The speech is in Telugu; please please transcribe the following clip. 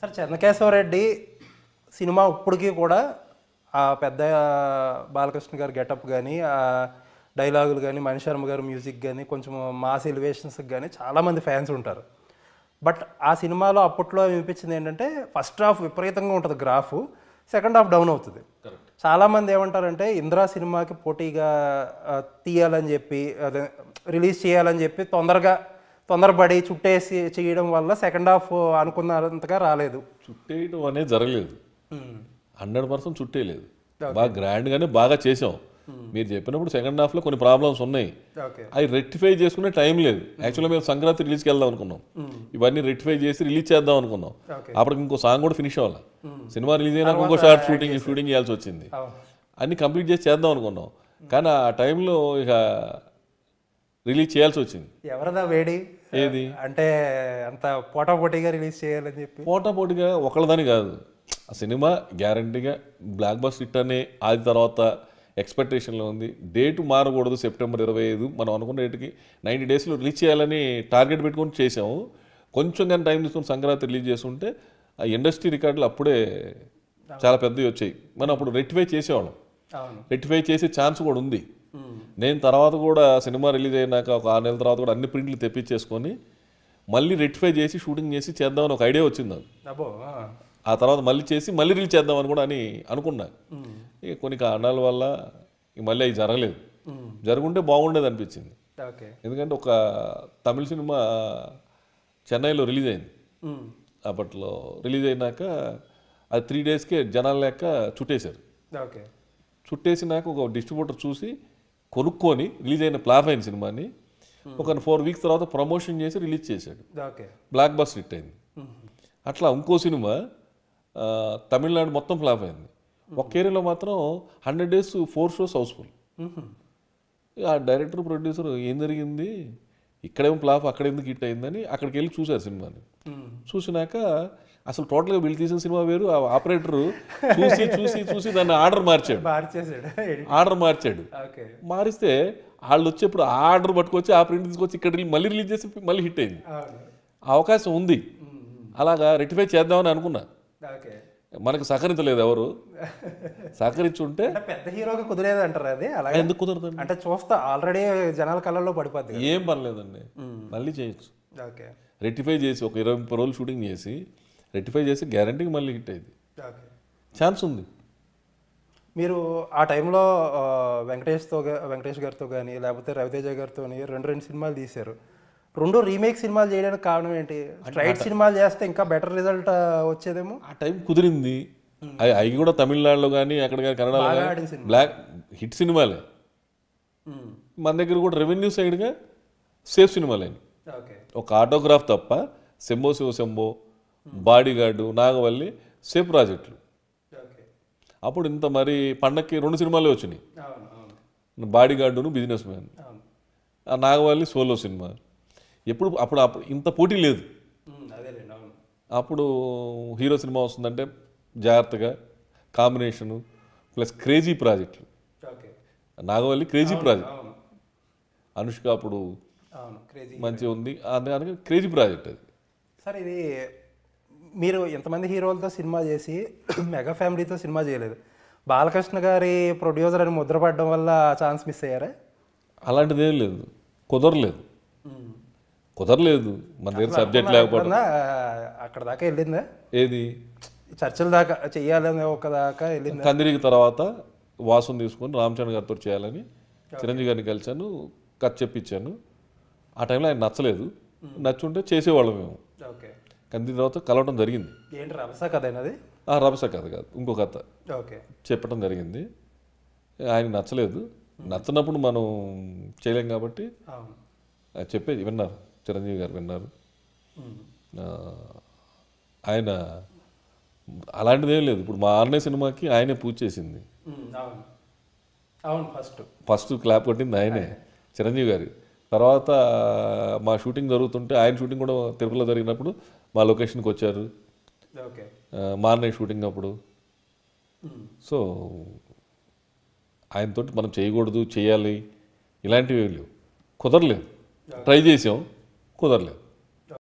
సార్ చెన్నకేశవరెడ్డి సినిమా ఇప్పటికీ కూడా ఆ పెద్ద బాలకృష్ణ గారి గెటప్ కానీ ఆ డైలాగులు కానీ మణిశర్మ గారి మ్యూజిక్ కానీ కొంచెం మాస్ ఎలివేషన్స్కి కానీ చాలామంది ఫ్యాన్స్ ఉంటారు. బట్ ఆ సినిమాలో అప్పట్లో అనిపించింది ఏంటంటే ఫస్ట్ హాఫ్ విపరీతంగా ఉంటుంది గ్రాఫ్, సెకండ్ హాఫ్ డౌన్ అవుతుంది. చాలామంది ఏమంటారంటే ఇంద్రా సినిమాకి పోటీగా తీయాలని చెప్పి అదే రిలీజ్ చేయాలని చెప్పి తొందరపడి చుట్టేసి చేయడం వల్ల సెకండ్ హాఫ్ అనుకున్నంతగా రాలేదు. చుట్టేయడం అనేది జరగలేదు, 100% చుట్టేయలేదు. బాగా గ్రాండ్గానే బాగా చేసాం. మీరు చెప్పినప్పుడు సెకండ్ హాఫ్లో కొన్ని ప్రాబ్లమ్స్ ఉన్నాయి, అవి రెక్టిఫై చేసుకునే టైం లేదు. యాక్చువల్గా మేము సంక్రాంతి రిలీజ్కి వెళ్దాం అనుకున్నాం, ఇవన్నీ రెక్టిఫై చేసి రిలీజ్ చేద్దాం అనుకున్నాం. అప్పటికి ఇంకో సాంగ్ కూడా ఫినిష్ అవ్వాలి, సినిమా రిలీజ్ అయినా ఇంకో షార్ట్ షూటింగ్ చేయాల్సి వచ్చింది. అన్ని కంప్లీట్ చేసి చేద్దాం అనుకున్నాం, కానీ ఆ టైంలో ఇక రిలీజ్ చేయాల్సి వచ్చింది. ఎవరిదా వేడి ఏది అంటే అంత పోటాపోటీగా రిలీజ్ చేయాలని చెప్పి? పోటాపోటీగా ఒకళ్ళదని కాదు, ఆ సినిమా గ్యారంటీగా బ్లాక్ బస్ హిట్ అనే అది తర్వాత ఎక్స్పెక్టేషన్లో ఉంది. డేటు మారకూడదు, సెప్టెంబర్ 25 మనం అనుకున్న డేట్కి 90 డేస్లో రిలీజ్ చేయాలని టార్గెట్ పెట్టుకొని చేసాము. కొంచెం కానీ టైం తీసుకొని సంక్రాంతి రిలీజ్ చేస్తుంటే ఆ ఇండస్ట్రీ రికార్డులు అప్పుడే చాలా పెద్దవి వచ్చాయి. మనం అప్పుడు రెక్టిఫై చేసేవాళ్ళం, రెక్టిఫై చేసే ఛాన్స్ కూడా ఉంది. నేను తర్వాత కూడా సినిమా రిలీజ్ అయినాక ఒక 6 నెలల తర్వాత కూడా అన్ని ప్రింట్లు తెప్పించేసుకొని మళ్ళీ రెక్టిఫై చేసి షూటింగ్ చేసి చేద్దామని ఒక ఐడియా వచ్చింది నాకు. ఆ తర్వాత మళ్ళీ చేసి మళ్ళీ రిలీజ్ చేద్దామని కూడా అనుకున్నా. ఇక కొన్ని కారణాల వల్ల మళ్ళీ అవి జరగలేదు. జరుగుంటే బాగుండేది అనిపించింది. ఎందుకంటే ఒక తమిళ సినిమా చెన్నైలో రిలీజ్ అయింది. అప్పట్లో రిలీజ్ అయినాక అది 3 డేస్కే జనాలు లేక చుట్టేశారు. చుట్టేసినాక ఒక డిస్ట్రిబ్యూటర్ చూసి కొనుక్కొని రిలీజ్ అయిన ఫ్లాప్ అయిన సినిమాని ఒక 4 వీక్స్ తర్వాత ప్రమోషన్ చేసి రిలీజ్ చేశాడు. బ్లాక్ బస్ హిట్ అయింది. అట్లా ఇంకో సినిమా తమిళనాడు మొత్తం ఫ్లాప్ అయింది. ఒక ఏరియాలో మాత్రం 100 డేస్ 4 షోస్ హౌస్ఫుల్. ఆ డైరెక్టర్ ప్రొడ్యూసర్ ఏం జరిగింది, ఇక్కడేమో ఫ్లాప్ అక్కడ ఎందుకు హిట్ అయిందని అక్కడికి వెళ్ళి చూశారు సినిమాని. చూసినాక అసలు టోటల్గా వీళ్ళు తీసిన సినిమా వేరు, ఆ ఆపరేటర్ చూసి చూసి చూసి దాన్ని ఆర్డర్ మార్చాడు. మారిస్తే వాళ్ళు వచ్చేప్పుడు ఆ ఆర్డర్ పట్టుకొచ్చి ఆ ప్రింట్ తీసుకొచ్చి ఇక్కడ మళ్ళీ రిలీజ్ చేసి మళ్ళీ హిట్ అయింది. అవకాశం ఉంది, అలాగా రెక్టిఫై చేద్దామని అనుకున్నా. మనకు సహకరించలేదు ఎవరు, సహకరించుంటే పెద్ద హీరోగా కుదిరేది అంటారు. అది అలా ఎందుకు కుదరదు అంటే చూస్తా ఆల్రెడీ జనాల కళ్ళల్లో పడిపోద్ది. ఏం పర్లేదండి, మళ్ళీ చేయొచ్చు. రెక్టిఫై చేసి ఒక 20 రోజులు షూటింగ్ చేసి రెక్టిఫై చేసి గ్యారంటీకి మళ్ళీ హిట్ అయింది, ఛాన్స్ ఉంది. మీరు ఆ టైంలో వెంకటేష్ గారితో కానీ లేకపోతే రవితేజ గారితో రెండు సినిమాలు తీశారు. 2 రీమేక్ సినిమాలు చేయడానికి కారణం ఏంటి? స్ట్రైట్ సినిమాలు చేస్తే ఇంకా బెటర్ రిజల్ట్ వచ్చేదేమో. ఆ టైం కుదిరింది. అవి కూడా తమిళనాడులో కానీ అక్కడ కానీ కన్నడలో బ్లాక్ హిట్ సినిమాలే. మన దగ్గర కూడా రెవెన్యూ సైడ్గా సేఫ్ సినిమాలే. ఒక ఆటోగ్రాఫ్ తప్ప శంభో శివశంభో, బాడీగార్డు, నాగవల్లి సేఫ్ ప్రాజెక్టులు. అప్పుడు ఇంత మరి పండక్కి 2 సినిమాలే వచ్చినాయి, బాడీగార్డును బిజినెస్ మ్యాన్. ఆ నాగవల్లి సోలో సినిమా. అప్పుడు ఇంత పోటీ లేదు. అప్పుడు హీరో సినిమా వస్తుందంటే జాగ్రత్తగా కాంబినేషను ప్లస్ క్రేజీ ప్రాజెక్టులు. నాగవల్లి క్రేజీ ప్రాజెక్ట్, అనుష్క అప్పుడు మంచిగా ఉంది, అందుకని క్రేజీ ప్రాజెక్ట్ అది. సార్ ఇది మీరు ఎంతమంది హీరోలతో సినిమా చేసి మెగా ఫ్యామిలీతో సినిమా చేయలేదు. బాలకృష్ణ గారి ప్రొడ్యూసర్ అని ముద్రపడడం వల్ల ఛాన్స్ మిస్ అయ్యారా? అలాంటిది ఏం లేదు, కుదరలేదు. మన దగ్గర సబ్జెక్ట్ లేకపోవడం. అక్కడ దాకా వెళ్ళిందా? ఏది చర్చల దాకా చెయ్యాలని ఒక దాకా వెళ్ళింది. కందిరికి తర్వాత వాసుని తీసుకొని రామచంద్ర గారితో చేయాలని చిరంజీవి గారిని కలిశాను, కథ చెప్పించాను. ఆ టైంలో ఆయన నచ్చలేదు, నచ్చుంటే చేసేవాళ్ళం మేము. కంది తర్వాత కలవటం జరిగింది. ఏంటి రభస కథ అయినది? రభస కథ కాదు, ఇంకో కథ చెప్పటం జరిగింది. ఆయన నచ్చలేదు, నచ్చినప్పుడు మనం చేయలేం కాబట్టి చెప్పేది విన్నారు, చిరంజీవి గారు విన్నారు. ఆయన అలాంటిదేం లేదు. ఇప్పుడు మా అన్నయ్య సినిమాకి ఆయనే పూజ చేసింది, ఫస్ట్ క్లాప్ కొట్టింది ఆయనే, చిరంజీవి గారి. తర్వాత మా షూటింగ్ జరుగుతుంటే ఆయన షూటింగ్ కూడా తిరుపతిలో జరిగినప్పుడు మా లొకేషన్కి వచ్చారు, మా అన్నయ్య షూటింగ్ అప్పుడు. సో ఆయనతో మనం చేయకూడదు, చేయాలి ఇలాంటివి లేవు, కుదరలేదు. ట్రై చేసాం, కుదరలేదు.